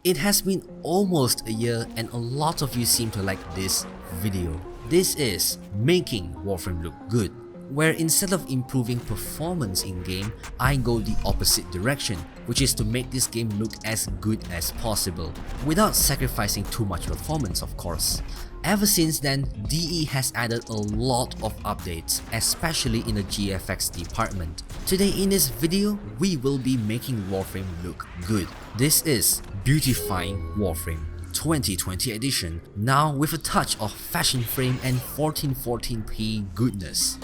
It has been almost a year and a lot of you seem to like this video. This is making Warframe look good, where instead of improving performance in-game, I go the opposite direction, which is to make this game look as good as possible, without sacrificing too much performance of course. Ever since then, DE has added a lot of updates, especially in the GFX department. Today in this video, we will be making Warframe look good. This is Beautifying Warframe 2020 edition, now with a touch of Fashionframe and 1440p goodness.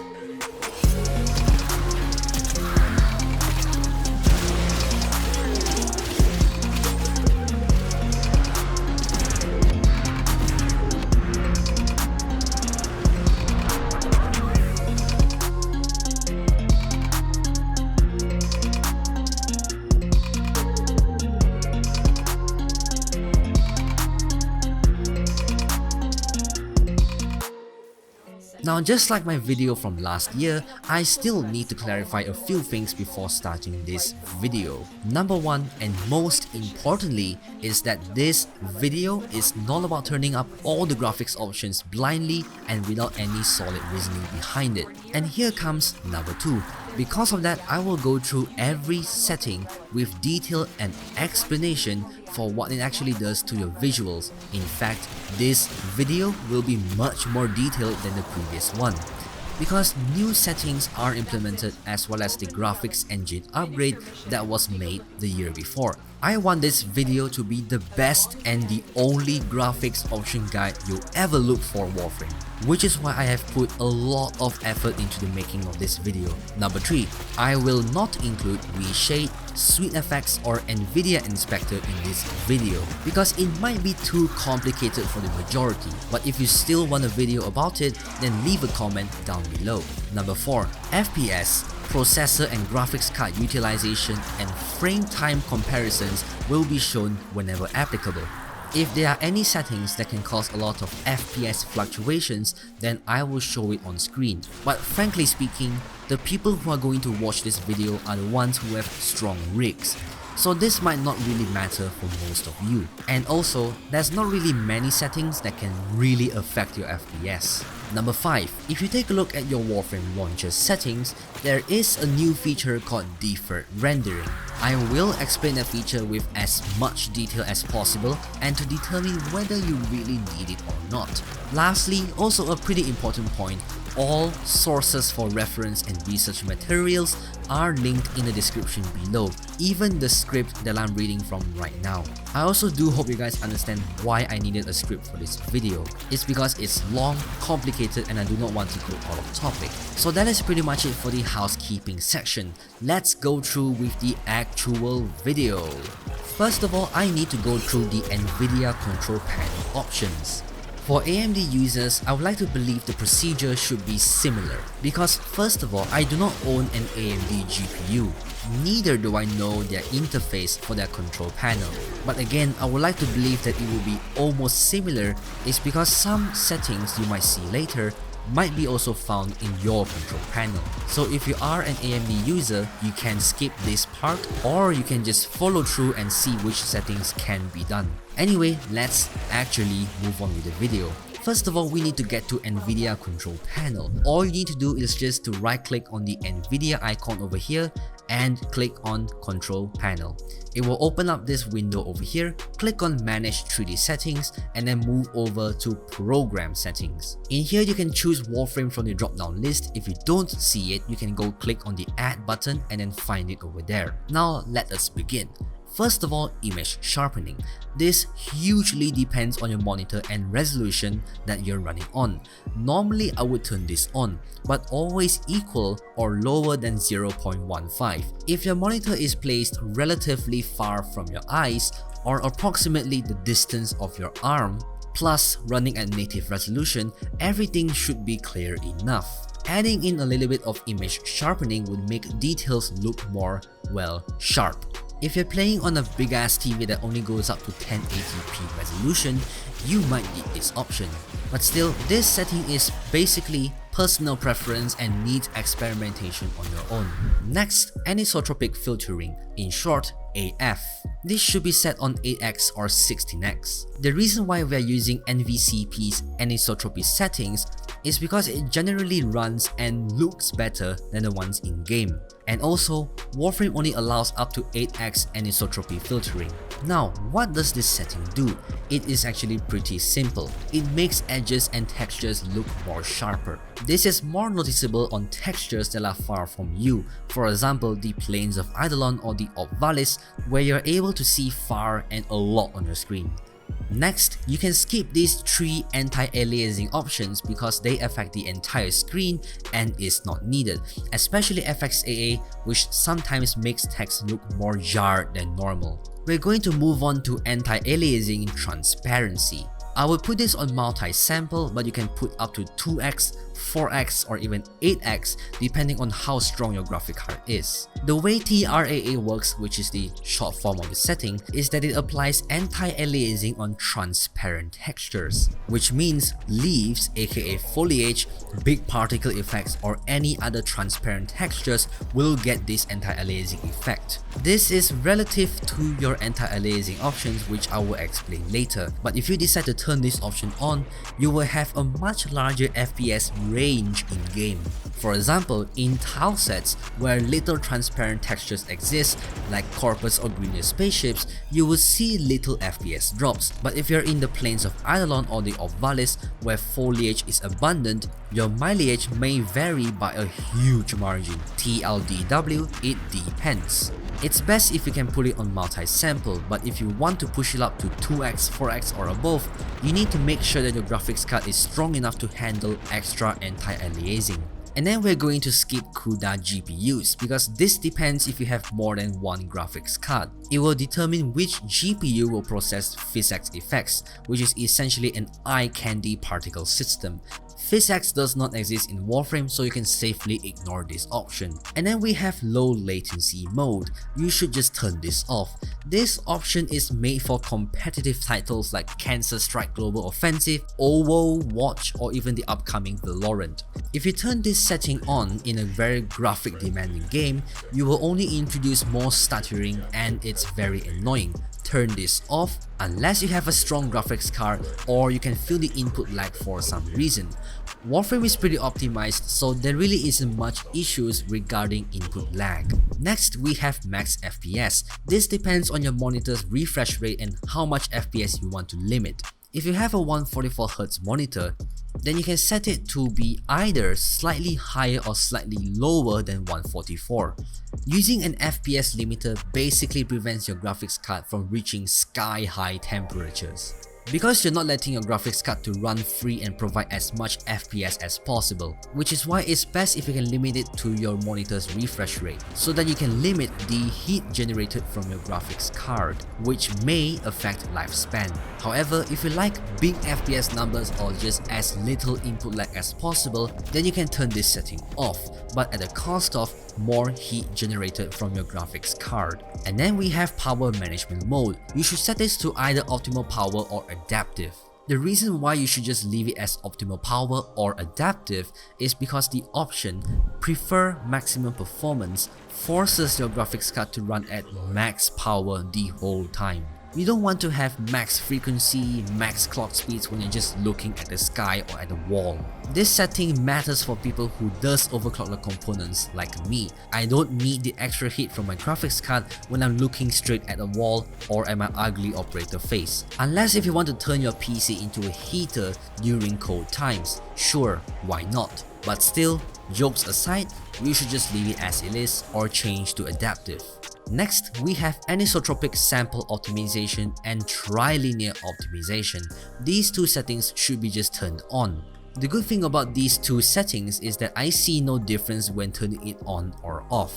Now, just like my video from last year, I still need to clarify a few things before starting this video. Number one, and most importantly, is that this video is not about turning up all the graphics options blindly and without any solid reasoning behind it. And here comes number two. Because of that, I will go through every setting with detail and explanation for what it actually does to your visuals. In fact, this video will be much more detailed than the previous one, because new settings are implemented as well as the graphics engine upgrade that was made the year before. I want this video to be the best and the only graphics option guide you'll ever look for Warframe, which is why I have put a lot of effort into the making of this video. Number 3, I will not include reshade, sweet effects or Nvidia inspector in this video because it might be too complicated for the majority, but if you still want a video about it, then leave a comment down below. Number 4, FPS, processor and graphics card utilization and frame time comparisons will be shown whenever applicable. If there are any settings that can cause a lot of FPS fluctuations, then I will show it on screen. But frankly speaking, the people who are going to watch this video are the ones who have strong rigs. So this might not really matter for most of you. And also, there's not really many settings that can really affect your FPS. Number 5, if you take a look at your Warframe launcher settings, there is a new feature called Deferred Rendering. I will explain that feature with as much detail as possible and to determine whether you really need it or not. Lastly, also a pretty important point, all sources for reference and research materials are linked in the description below, even the script that I'm reading from right now. I also do hope you guys understand why I needed a script for this video. It's because it's long, complicated, and I do not want to go out of topic. So that is pretty much it for the housekeeping section. Let's go through with the actual video. First of all, I need to go through the Nvidia control panel options. For AMD users, I would like to believe the procedure should be similar, because first of all, I do not own an AMD GPU, neither do I know their interface for their control panel. But again, I would like to believe that it will be almost similar is because some settings you might see later might be also found in your control panel. So if you are an AMD user, you can skip this part or you can just follow through and see which settings can be done. Anyway, let's actually move on with the video. First of all, we need to get to Nvidia control panel. All you need to do is just to right click on the Nvidia icon over here and click on control panel. It will open up this window over here, click on manage 3D settings and then move over to program settings. In here you can choose Warframe from the drop down list. If you don't see it, you can go click on the add button and then find it over there. Now let us begin. First of all, image sharpening. This hugely depends on your monitor and resolution that you're running on. Normally I would turn this on, but always equal or lower than 0.15. If your monitor is placed relatively far from your eyes or approximately the distance of your arm, plus running at native resolution, everything should be clear enough. Adding in a little bit of image sharpening would make details look more, well, sharp. If you're playing on a big ass TV that only goes up to 1080p resolution, you might need this option. But still, this setting is basically personal preference and needs experimentation on your own. Next, anisotropic filtering, in short, AF. This should be set on 8x or 16x. The reason why we are using NVCP's anisotropy settings is because it generally runs and looks better than the ones in game. And also, Warframe only allows up to 8x anisotropy filtering. Now, what does this setting do? It is actually pretty simple. It makes edges and textures look more sharper. This is more noticeable on textures that are far from you, for example the planes of Eidolon or the Obvalis, where you're able to see far and a lot on your screen. Next, you can skip these 3 anti-aliasing options because they affect the entire screen and is not needed, especially FXAA, which sometimes makes text look more jarred than normal. We're going to move on to anti-aliasing transparency. I will put this on multi-sample, but you can put up to 2x, 4x or even 8x depending on how strong your graphic card is. The way TRAA works, which is the short form of the setting, is that it applies anti-aliasing on transparent textures, which means leaves aka foliage, big particle effects or any other transparent textures will get this anti-aliasing effect. This is relative to your anti-aliasing options, which I will explain later, but if you decide to turn this option on, you will have a much larger FPS range in game. For example, in tile sets where little transparent textures exist, like corpus or greener spaceships, you will see little FPS drops. But if you're in the plains of Eidolon or the Obvalis where foliage is abundant, your mileage may vary by a huge margin. TLDW, it depends. It's best if you can put it on multi-sample, but if you want to push it up to 2x, 4x or above, you need to make sure that your graphics card is strong enough to handle extra anti-aliasing. And then we're going to skip CUDA GPUs because this depends if you have more than one graphics card. It will determine which GPU will process PhysX effects, which is essentially an eye candy particle system. PhysX does not exist in Warframe, so you can safely ignore this option. And then we have low latency mode. You should just turn this off. This option is made for competitive titles like Cancer Strike Global Offensive, OWO, Watch or even the upcoming Valorant. If you turn this setting on in a very graphic demanding game, you will only introduce more stuttering and it's very annoying. Turn this off unless you have a strong graphics card or you can feel the input lag for some reason. Warframe is pretty optimized, so there really isn't much issues regarding input lag. Next, we have max FPS. This depends on your monitor's refresh rate and how much FPS you want to limit. If you have a 144Hz monitor, then you can set it to be either slightly higher or slightly lower than 144. Using an FPS limiter basically prevents your graphics card from reaching sky-high temperatures, because you're not letting your graphics card to run free and provide as much FPS as possible, which is why it's best if you can limit it to your monitor's refresh rate, so that you can limit the heat generated from your graphics card, which may affect lifespan. However, if you like big FPS numbers or just as little input lag as possible, then you can turn this setting off, but at the cost of more heat generated from your graphics card. And then we have power management mode. You should set this to either optimal power or adaptive. The reason why you should just leave it as optimal power or adaptive is because the option prefer maximum performance forces your graphics card to run at max power the whole time. You don't want to have max frequency, max clock speeds when you're just looking at the sky or at the wall. This setting matters for people who does overclock the components like me. I don't need the extra heat from my graphics card when I'm looking straight at the wall or at my ugly operator face. Unless if you want to turn your PC into a heater during cold times, sure, why not? But still, jokes aside, you should just leave it as it is or change to adaptive. Next, we have anisotropic sample optimization and trilinear optimization. These two settings should be just turned on. The good thing about these two settings is that I see no difference when turning it on or off.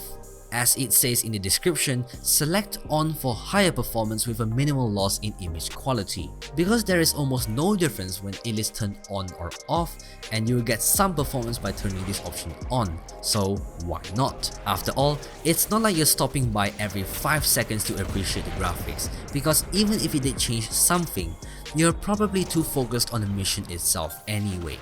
As it says in the description, select on for higher performance with a minimal loss in image quality, because there is almost no difference when it is turned on or off, and you will get some performance by turning this option on, so why not? After all, it's not like you're stopping by every 5 seconds to appreciate the graphics, because even if it did change something, you're probably too focused on the mission itself anyway.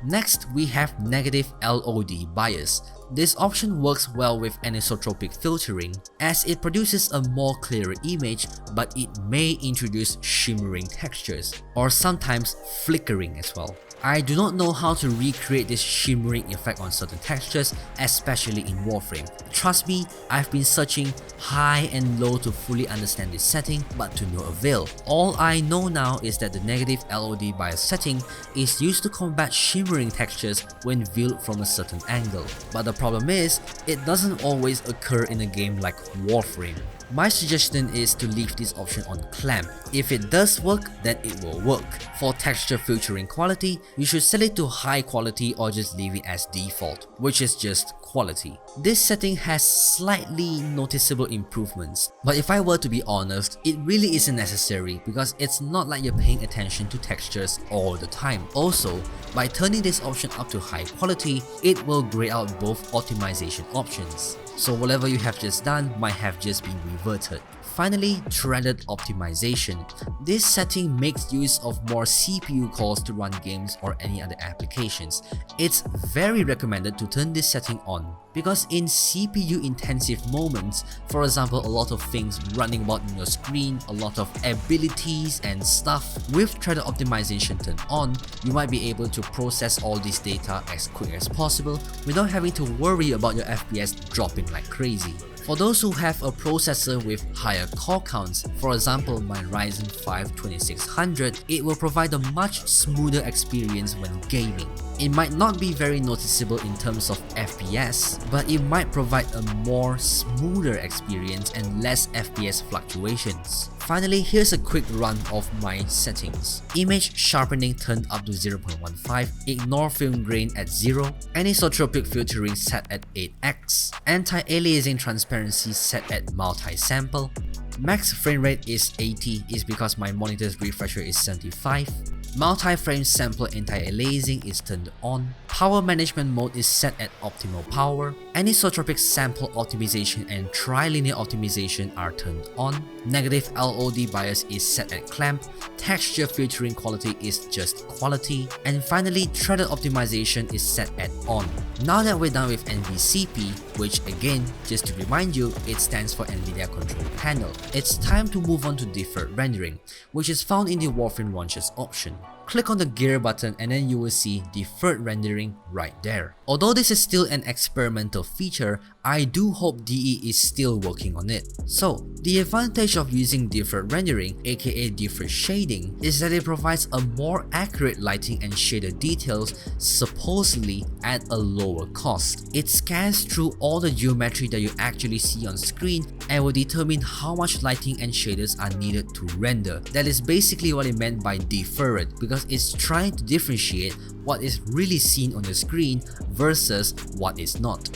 Next, we have negative LOD bias. This option works well with anisotropic filtering as it produces a more clearer image, but it may introduce shimmering textures or sometimes flickering as well. I do not know how to recreate this shimmering effect on certain textures, especially in Warframe. Trust me, I've been searching high and low to fully understand this setting, but to no avail. All I know now is that the negative LOD bias setting is used to combat shimmering textures when viewed from a certain angle. But the problem is, it doesn't always occur in a game like Warframe. My suggestion is to leave this option on clamp. If it does work, then it will work. For texture filtering quality, you should set it to high quality or just leave it as default, which is just quality. This setting has slightly noticeable improvements, but if I were to be honest, it really isn't necessary because it's not like you're paying attention to textures all the time. Also, by turning this option up to high quality, it will grey out both optimization options. So whatever you have just done might have just been reverted. Finally, threaded optimization. This setting makes use of more CPU cores to run games or any other applications. It's very recommended to turn this setting on because in CPU intensive moments, for example a lot of things running about on your screen, a lot of abilities and stuff, with threaded optimization turned on, you might be able to process all this data as quick as possible without having to worry about your FPS dropping like crazy. For those who have a processor with higher core counts, for example my Ryzen 5 2600, it will provide a much smoother experience when gaming. It might not be very noticeable in terms of FPS, but it might provide a more smoother experience and less FPS fluctuations. Finally, here's a quick run of my settings. Image sharpening turned up to 0.15, ignore film grain at 0, anisotropic filtering set at 8x, anti-aliasing transparency set at multi-sample, max frame rate is 80 is because my monitor's refresher is 75, multi-frame sample anti-aliasing is turned on, power management mode is set at optimal power, anisotropic sample optimization and trilinear optimization are turned on, negative LOD bias is set at clamp, texture filtering quality is just quality, and finally threaded optimization is set at on. Now that we're done with NVCP, which again, just to remind you, it stands for Nvidia Control Panel, it's time to move on to Deferred Rendering, which is found in the Warframe Launchers option. Click on the gear button and then you will see Deferred Rendering right there. Although this is still an experimental feature, I do hope DE is still working on it. So, the advantage of using Deferred Rendering, aka Deferred Shading, is that it provides a more accurate lighting and shader details, supposedly at a lower cost. It scans through all the geometry that you actually see on screen and will determine how much lighting and shaders are needed to render. That is basically what it meant by deferred, because it's trying to differentiate what is really seen on the screen versus what is not.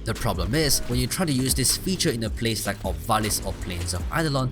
The problem is, when you try to use this feature in a place like Obvalis or Plains of Eidolon,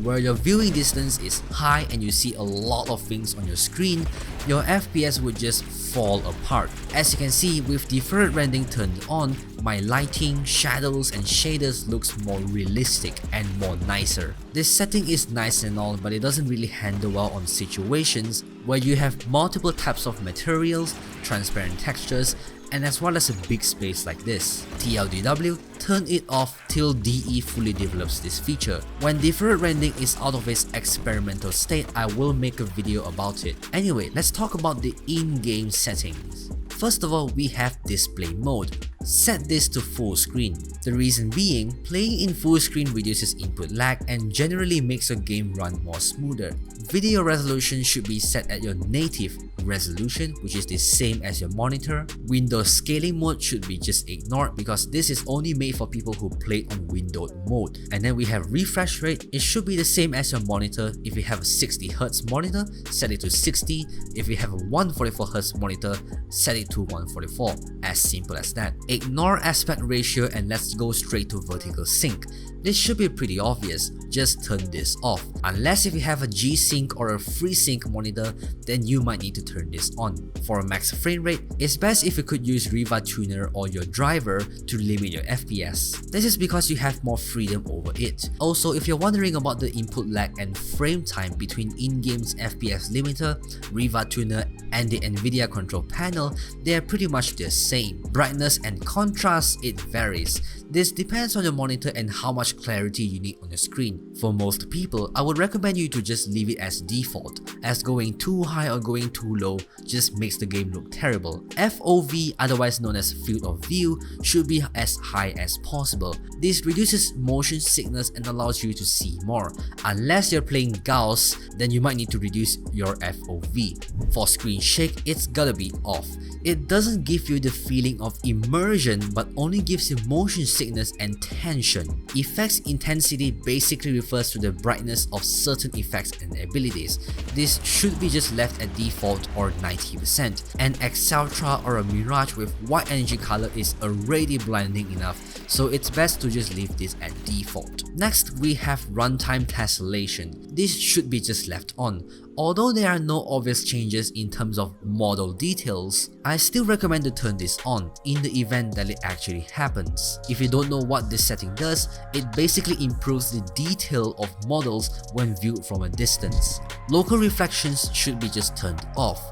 where your viewing distance is high and you see a lot of things on your screen, your FPS would just fall apart. As you can see, with Deferred Rendering turned on, my lighting, shadows and shaders looks more realistic and more nicer. This setting is nice and all, but it doesn't really handle well on situations where you have multiple types of materials, transparent textures, and as well as a big space like this. TLDW, turn it off till DE fully develops this feature. When Deferred Rendering is out of its experimental state, I will make a video about it. Anyway, let's talk about the in-game settings. First of all, we have display mode. Set this to full screen. The reason being, playing in full screen reduces input lag and generally makes your game run more smoother. Video resolution should be set at your native resolution, which is the same as your monitor. Window scaling mode should be just ignored because this is only made for people who play on windowed mode. And then we have refresh rate. It should be the same as your monitor. If you have a 60Hz monitor, set it to 60. If you have a 144Hz monitor, set it to 144. As simple as that. Ignore aspect ratio and let's go straight to vertical sync. This should be pretty obvious, just turn this off. Unless if you have a G-Sync or a FreeSync monitor, then you might need to turn this on. For a max frame rate, it's best if you could use Riva Tuner or your driver to limit your FPS. This is because you have more freedom over it. Also, if you're wondering about the input lag and frame time between in-game's FPS limiter, Riva Tuner and the Nvidia control panel, they are pretty much the same. Brightness and contrast, it varies. This depends on your monitor and how much clarity you need on your screen. For most people, I would recommend you to just leave it as default, as going too high or going too low just makes the game look terrible. FOV, otherwise known as field of view, should be as high as possible. This reduces motion sickness and allows you to see more. Unless you're playing Gauss, then you might need to reduce your FOV. For screen shake, it's gotta be off. It doesn't give you the feeling of immersion but only gives you motion sickness and tension. Effects intensity basically refers to the brightness of certain effects and abilities. This should be just left at default or 90%. An Exceltra or a Mirage with white energy color is already blinding enough, so it's best to just leave this at default. Next, we have runtime tessellation. This should be just left on. Although there are no obvious changes in terms of model details, I still recommend to turn this on in the event that it actually happens. If you don't know what this setting does, it basically improves the detail of models when viewed from a distance. Local reflections should be just turned off.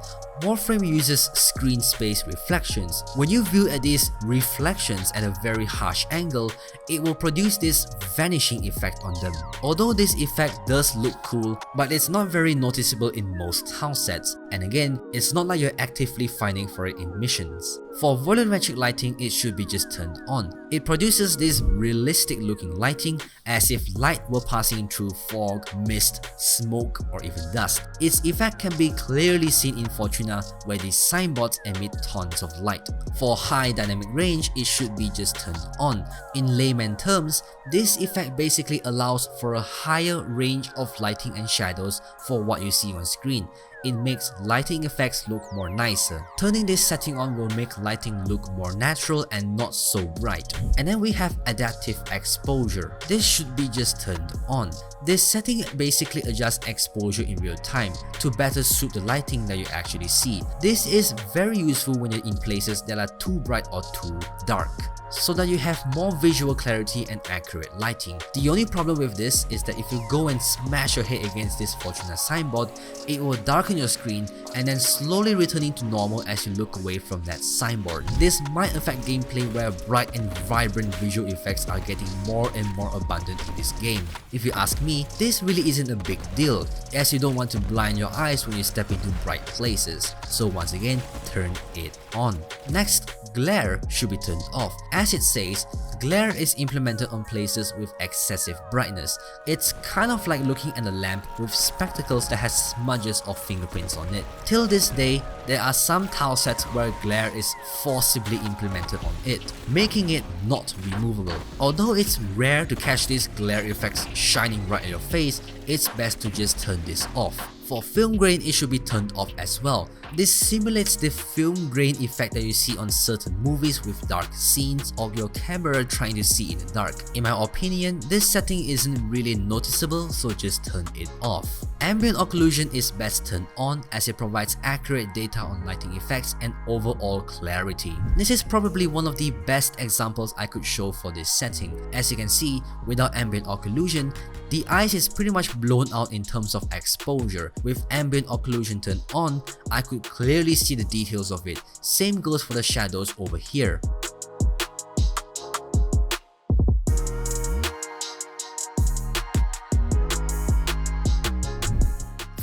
Warframe uses screen space reflections. When you view at these reflections at a very harsh angle, it will produce this vanishing effect on them. Although this effect does look cool, but it's not very noticeable in most house sets, and again, it's not like you're actively finding for it in missions. For volumetric lighting, it should be just turned on. It produces this realistic looking lighting as if light were passing through fog, mist, smoke, or even dust. Its effect can be clearly seen in Fortuna, where these signboards emit tons of light. For high dynamic range, it should be just turned on. In layman terms, this effect basically allows for a higher range of lighting and shadows for what you see on screen. It makes lighting effects look more nicer. Turning this setting on will make lighting look more natural and not so bright. And then we have adaptive exposure. This should be just turned on. This setting basically adjusts exposure in real time to better suit the lighting that you actually see. This is very useful when you're in places that are too bright or too dark, so that you have more visual clarity and accurate lighting. The only problem with this is that if you go and smash your head against this Fortuna signboard, it will darken your screen and then slowly returning to normal as you look away from that signboard. This might affect gameplay where bright and vibrant visual effects are getting more and more abundant in this game. If you ask me, this really isn't a big deal, as you don't want to blind your eyes when you step into bright places. So once again, turn it on. Next, glare should be turned off. As it says, glare is implemented on places with excessive brightness. It's kind of like looking at a lamp with spectacles that has smudges of fingerprints on it. Till this day, there are some tile sets where glare is forcibly implemented on it, making it not removable. Although it's rare to catch these glare effects shining right at your face, it's best to just turn this off. For film grain, it should be turned off as well. This simulates the film grain effect that you see on certain movies with dark scenes or your camera trying to see in the dark. In my opinion, this setting isn't really noticeable, so just turn it off. Ambient occlusion is best turned on as it provides accurate data on lighting effects and overall clarity. This is probably one of the best examples I could show for this setting. As you can see, without ambient occlusion, the ice is pretty much blown out in terms of exposure. With ambient occlusion turned on, I could clearly see the details of it. Same goes for the shadows over here.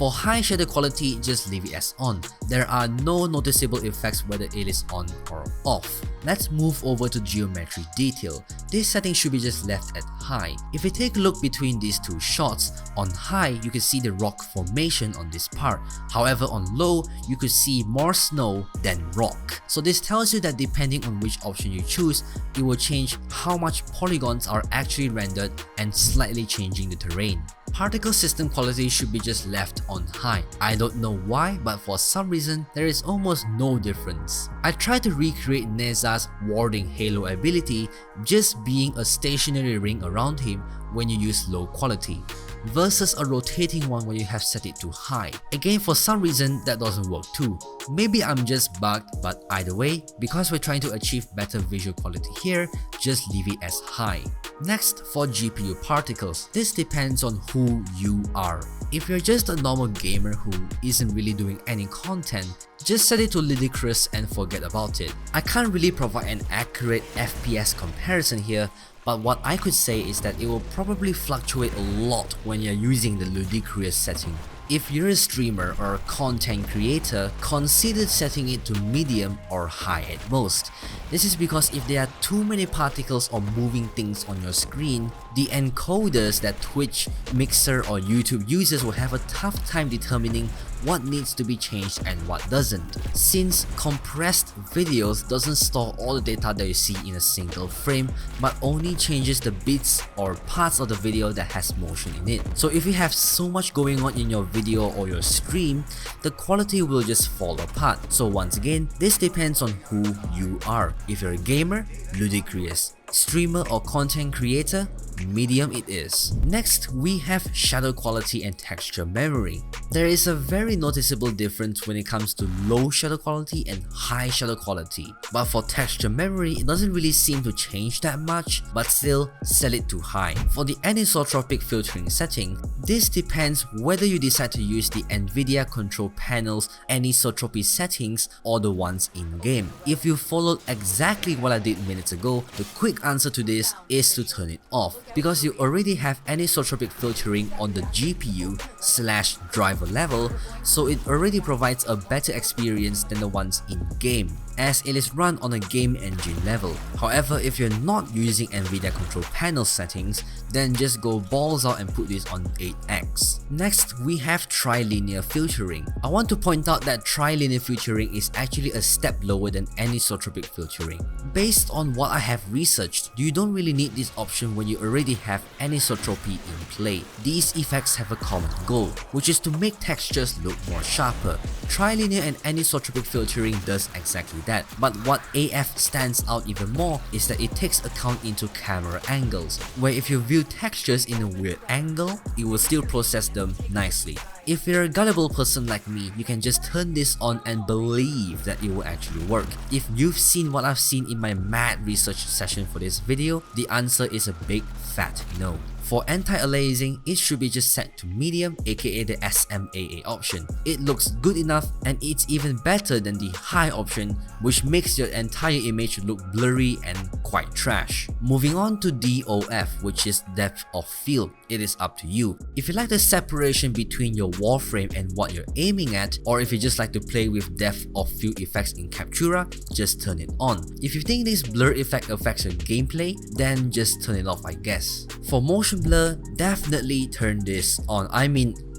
For high shadow quality, just leave it as on. There are no noticeable effects whether it is on or off. Let's move over to geometry detail. This setting should be just left at high. If you take a look between these two shots, on high you can see the rock formation on this part. However, on low you could see more snow than rock. So this tells you that depending on which option you choose, it will change how much polygons are actually rendered and slightly changing the terrain. Particle system quality should be just left on high. I don't know why, but for some reason there is almost no difference. I tried to recreate Neza's warding halo ability just being a stationary ring around him when you use low quality, versus a rotating one when you have set it to high. Again, for some reason that doesn't work too. Maybe I'm just bugged, but either way, because we're trying to achieve better visual quality here, just leave it as high. Next, for GPU particles, this depends on who you are. If you're just a normal gamer who isn't really doing any content, just set it to ludicrous and forget about it. I can't really provide an accurate FPS comparison here, but what I could say is that it will probably fluctuate a lot when you're using the ludicrous setting. If you're a streamer or a content creator, consider setting it to medium or high at most. This is because if there are too many particles or moving things on your screen, the encoders that Twitch, Mixer or YouTube users will have a tough time determining what needs to be changed and what doesn't, since compressed videos doesn't store all the data that you see in a single frame, but only changes the bits or parts of the video that has motion in it. So if you have so much going on in your video or your stream, the quality will just fall apart. So once again, this depends on who you are. If you're a gamer, ludicrous. Streamer or content creator, medium it is. Next, we have shadow quality and texture memory. There is a very noticeable difference when it comes to low shadow quality and high shadow quality. But for texture memory, it doesn't really seem to change that much, but still set it to high. For the anisotropic filtering setting, this depends whether you decide to use the Nvidia control panel's anisotropy settings or the ones in-game. If you followed exactly what I did minutes ago, the quick answer to this is to turn it off, because you already have anisotropic filtering on the GPU/driver level, so it already provides a better experience than the ones in-game, as it is run on a game engine level. However, if you're not using Nvidia control panel settings, then just go balls out and put this on 8x. Next, we have trilinear filtering. I want to point out that trilinear filtering is actually a step lower than anisotropic filtering. Based on what I have researched, you don't really need this option when you already have anisotropy in play. These effects have a common goal, which is to make textures look more sharper. Trilinear and anisotropic filtering does exactly that, but what AF stands out even more is that it takes account into camera angles, where if you view textures in a weird angle, it will still process them nicely. If you're a gullible person like me, you can just turn this on and believe that it will actually work. If you've seen what I've seen in my mad research session for this video, the answer is a big fat no. For anti-aliasing, it should be just set to medium, aka the SMAA option. It looks good enough and it's even better than the high option, which makes your entire image look blurry and quite trash. Moving on to DOF, which is depth of field. It is up to you. If you like the separation between your Warframe and what you're aiming at, or if you just like to play with depth of field effects in Captura, just turn it on. If you think this blur effect affects your gameplay, then just turn it off, I guess. For motion blur, definitely turn this on.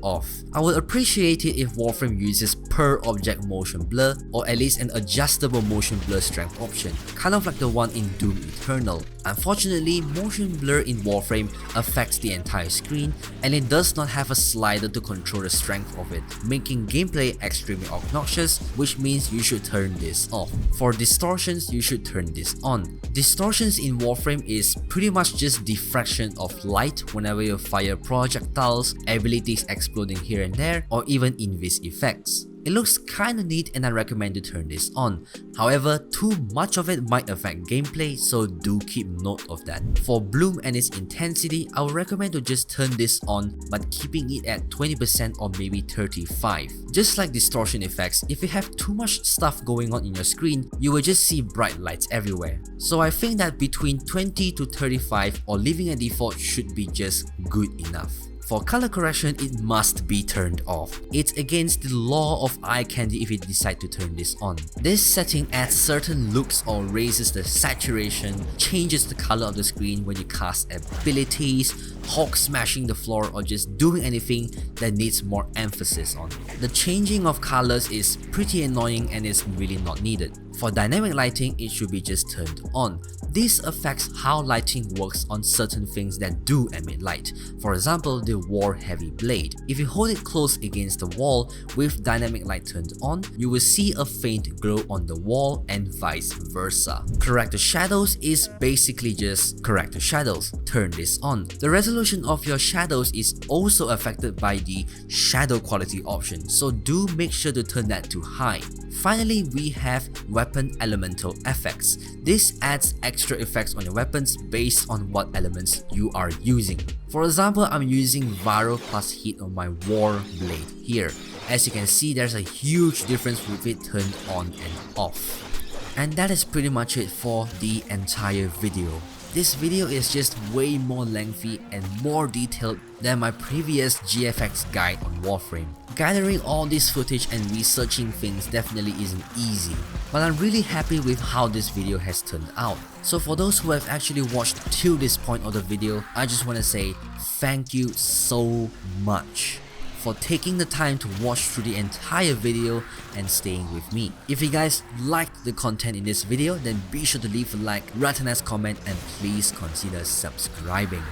Off. I would appreciate it if Warframe uses per object motion blur, or at least an adjustable motion blur strength option, kind of like the one in Doom Eternal. Unfortunately, motion blur in Warframe affects the entire screen, and it does not have a slider to control the strength of it, making gameplay extremely obnoxious, which means you should turn this off. For distortions, you should turn this on. Distortions in Warframe is pretty much just diffraction of light whenever you fire projectiles, abilities exploding here and there, or even invis effects. It looks kinda neat and I recommend to turn this on. However, too much of it might affect gameplay, so do keep note of that. For bloom and its intensity, I would recommend to just turn this on, but keeping it at 20% or maybe 35. Just like distortion effects, if you have too much stuff going on in your screen, you will just see bright lights everywhere. So I think that between 20 to 35 or leaving a default should be just good enough. For color correction, it must be turned off. It's against the law of eye candy if you decide to turn this on. This setting adds certain looks or raises the saturation, changes the color of the screen when you cast abilities, Hulk smashing the floor, or just doing anything that needs more emphasis on. The changing of colors is pretty annoying and is really not needed. For dynamic lighting, it should be just turned on. This affects how lighting works on certain things that do emit light. For example, the war heavy blade. If you hold it close against the wall with dynamic light turned on, you will see a faint glow on the wall and vice versa. Correct the shadows is basically just correct the shadows. Turn this on. The resolution of your shadows is also affected by the shadow quality option, so do make sure to turn that to high. Finally, we have weapon elemental effects. This adds extra effects on your weapons based on what elements you are using. For example, I'm using Viral plus Heat on my war blade here. As you can see, there's a huge difference with it turned on and off. And that is pretty much it for the entire video. This video is just way more lengthy and more detailed than my previous GFX guide on Warframe. Gathering all this footage and researching things definitely isn't easy, but I'm really happy with how this video has turned out. So for those who have actually watched till this point of the video, I just want to say thank you so much for taking the time to watch through the entire video and staying with me. If you guys liked the content in this video, then be sure to leave a like, write a nice comment, and please consider subscribing.